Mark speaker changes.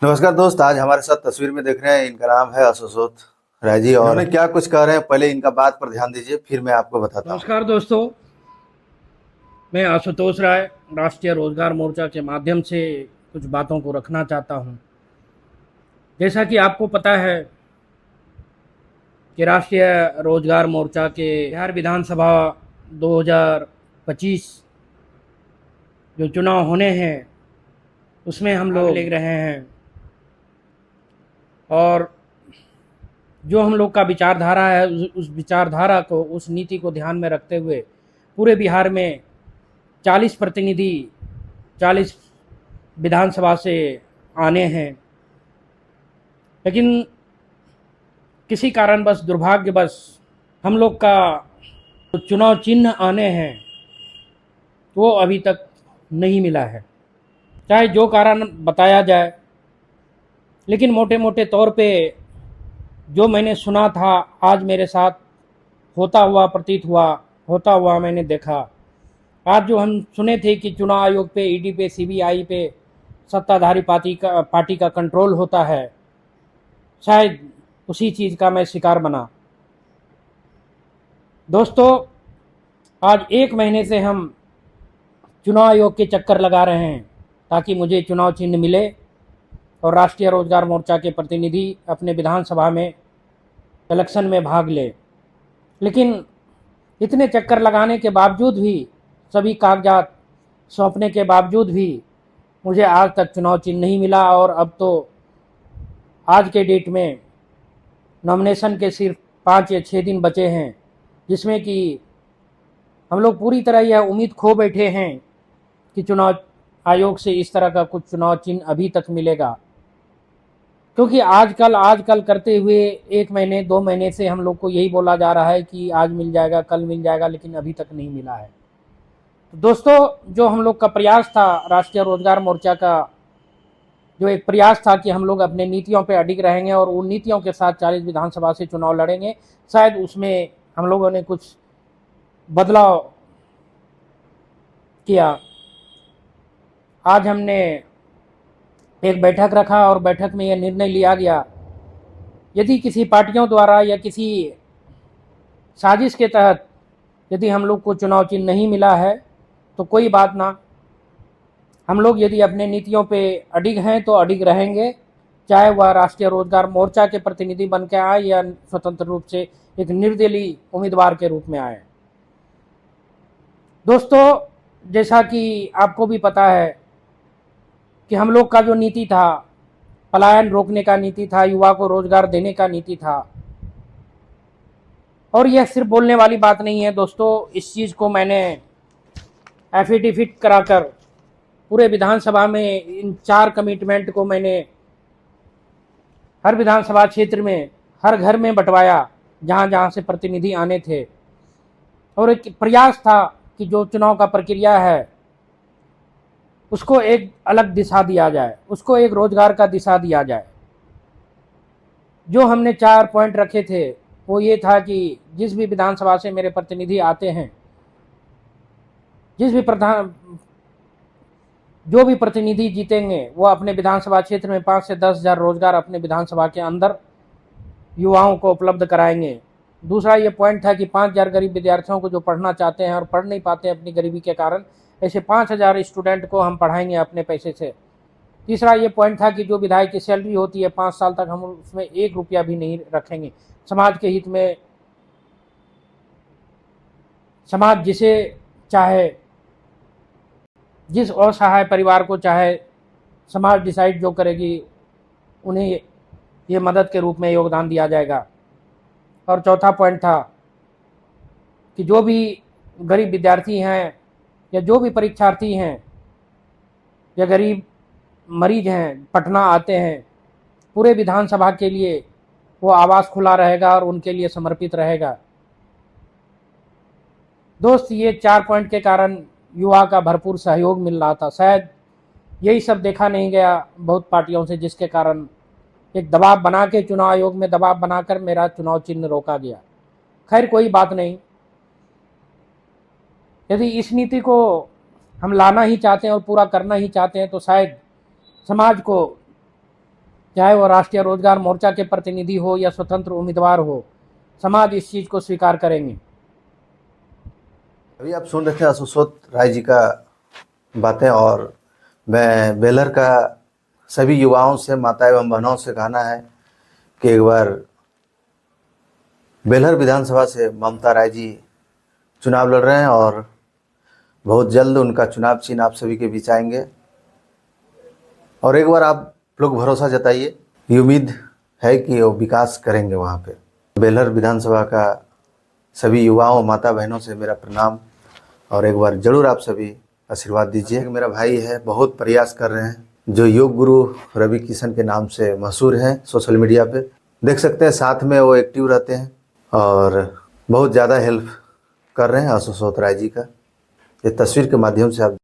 Speaker 1: नमस्कार दोस्त। आज हमारे साथ तस्वीर में देख रहे हैं, इनका नाम है आशुतोष राय जी और इन्होंने क्या कुछ कह रहे हैं, पहले इनका बात पर ध्यान दीजिए, फिर मैं आपको बताता हूँ।
Speaker 2: नमस्कार दोस्तों, मैं आशुतोष राय राष्ट्रीय रोजगार मोर्चा के माध्यम से कुछ बातों को रखना चाहता हूं। जैसा कि आपको पता है कि राष्ट्रीय रोजगार मोर्चा के बिहार विधानसभा 2025 जो चुनाव होने हैं उसमें हम लोग ले रहे हैं और जो हम लोग का विचारधारा है उस विचारधारा को, उस नीति को ध्यान में रखते हुए पूरे बिहार में 40 प्रतिनिधि 40 विधानसभा से आने हैं। लेकिन किसी कारणवश, दुर्भाग्यवश हम लोग का जो चुनाव चिन्ह आने हैं वो अभी तक नहीं मिला है। चाहे जो कारण बताया जाए, लेकिन मोटे मोटे तौर पे जो मैंने सुना था आज मेरे साथ होता हुआ प्रतीत हुआ, होता हुआ मैंने देखा। आज जो हम सुने थे कि चुनाव आयोग पे, ईडी पे, सीबीआई पे सत्ताधारी पार्टी का कंट्रोल होता है, शायद उसी चीज़ का मैं शिकार बना। दोस्तों, आज 1 महीने से हम चुनाव आयोग के चक्कर लगा रहे हैं ताकि मुझे चुनाव चिन्ह मिले और राष्ट्रीय रोजगार मोर्चा के प्रतिनिधि अपने विधानसभा में इलेक्शन में भाग ले। लेकिन इतने चक्कर लगाने के बावजूद भी, सभी कागजात सौंपने के बावजूद भी मुझे आज तक चुनाव चिन्ह नहीं मिला। और अब तो आज के डेट में नॉमिनेशन के सिर्फ 5 या 6 दिन बचे हैं, जिसमें कि हम लोग पूरी तरह यह उम्मीद खो बैठे हैं कि चुनाव आयोग से इस तरह का कुछ चुनाव चिन्ह अभी तक मिलेगा। क्योंकि आजकल करते हुए 1 महीने 2 महीने से हम लोग को यही बोला जा रहा है कि आज मिल जाएगा, कल मिल जाएगा, लेकिन अभी तक नहीं मिला है। तो दोस्तों, जो हम लोग का प्रयास था, राष्ट्रीय रोजगार मोर्चा का जो एक प्रयास था कि हम लोग अपने नीतियों पे अडिग रहेंगे और उन नीतियों के साथ 40 विधानसभा से चुनाव लड़ेंगे, शायद उसमें हम लोगों ने कुछ बदलाव किया। आज हमने एक बैठक रखा और बैठक में यह निर्णय लिया गया, यदि किसी पार्टियों द्वारा या किसी साजिश के तहत यदि हम लोग को चुनाव चिन्ह नहीं मिला है तो कोई बात ना, हम लोग यदि अपने नीतियों पे अडिग हैं तो अडिग रहेंगे, चाहे वह राष्ट्रीय रोजगार मोर्चा के प्रतिनिधि बन के आए या स्वतंत्र रूप से एक निर्दलीय उम्मीदवार के रूप में आए। दोस्तों, जैसा कि आपको भी पता है कि हम लोग का जो नीति था, पलायन रोकने का नीति था, युवा को रोजगार देने का नीति था। और यह सिर्फ बोलने वाली बात नहीं है दोस्तों, इस चीज़ को मैंने एफिडेविट कराकर पूरे विधानसभा में इन 4 कमिटमेंट को मैंने हर विधानसभा क्षेत्र में, हर घर में बंटवाया जहाँ जहाँ से प्रतिनिधि आने थे। और एक प्रयास था कि जो चुनाव का प्रक्रिया है उसको एक अलग दिशा दिया जाए, उसको एक रोजगार का दिशा दिया जाए। जो हमने 4 पॉइंट रखे थे वो ये था कि जिस भी विधानसभा से मेरे प्रतिनिधि आते हैं, जो भी प्रतिनिधि जीतेंगे वो अपने विधानसभा क्षेत्र में 5 से 10 हज़ार रोजगार अपने विधानसभा के अंदर युवाओं को उपलब्ध कराएंगे। दूसरा ये पॉइंट था कि 5,000 गरीब विद्यार्थियों को जो पढ़ना चाहते हैं और पढ़ नहीं पाते अपनी गरीबी के कारण, ऐसे 5,000 स्टूडेंट को हम पढ़ाएंगे अपने पैसे से। तीसरा ये पॉइंट था कि जो विधायक की सैलरी होती है 5 साल तक हम उसमें 1 रुपया भी नहीं रखेंगे। समाज के हित में, समाज जिसे चाहे, जिस असहाय परिवार को चाहे, समाज डिसाइड जो करेगी उन्हें ये मदद के रूप में योगदान दिया जाएगा। और चौथा पॉइंट था कि जो भी गरीब विद्यार्थी हैं या जो भी परीक्षार्थी हैं या गरीब मरीज हैं, पटना आते हैं, पूरे विधानसभा के लिए वो आवास खुला रहेगा और उनके लिए समर्पित रहेगा। दोस्त, ये 4 पॉइंट के कारण युवा का भरपूर सहयोग मिल रहा था। शायद यही सब देखा नहीं गया बहुत पार्टियों से, जिसके कारण एक दबाव बना के, चुनाव आयोग में दबाव बनाकर मेरा चुनाव चिन्ह रोका गया। खैर, कोई बात नहीं। यदि इस नीति को हम लाना ही चाहते हैं और पूरा करना ही चाहते हैं तो शायद समाज को चाहे वो राष्ट्रीय रोजगार मोर्चा के प्रतिनिधि हो या स्वतंत्र उम्मीदवार हो, समाज इस चीज़ को स्वीकार करेंगे।
Speaker 1: अभी आप सुन रहे थे अशोक राय जी का बातें, और मैं बेलहर का सभी युवाओं से, माता एवं बहनों से कहना है कि एक बार बेलहर विधानसभा से ममता राय जी चुनाव लड़ रहे हैं और बहुत जल्द उनका चुनाव चिन्ह आप सभी के बीच आएंगे। और एक बार आप लोग भरोसा जताइए, ये उम्मीद है कि वो विकास करेंगे वहाँ पे। बेलहर विधानसभा का सभी युवाओं, माता बहनों से मेरा प्रणाम, और एक बार जरूर आप सभी आशीर्वाद दीजिए। मेरा भाई है, बहुत प्रयास कर रहे हैं, जो योग गुरु रवि किशन के नाम से मशहूर हैं सोशल मीडिया पे। देख सकते हैं साथ में वो एक्टिव रहते हैं और बहुत ज़्यादा हेल्प कर रहे हैं अशोक राय जी का। ये तस्वीर के माध्यम से आप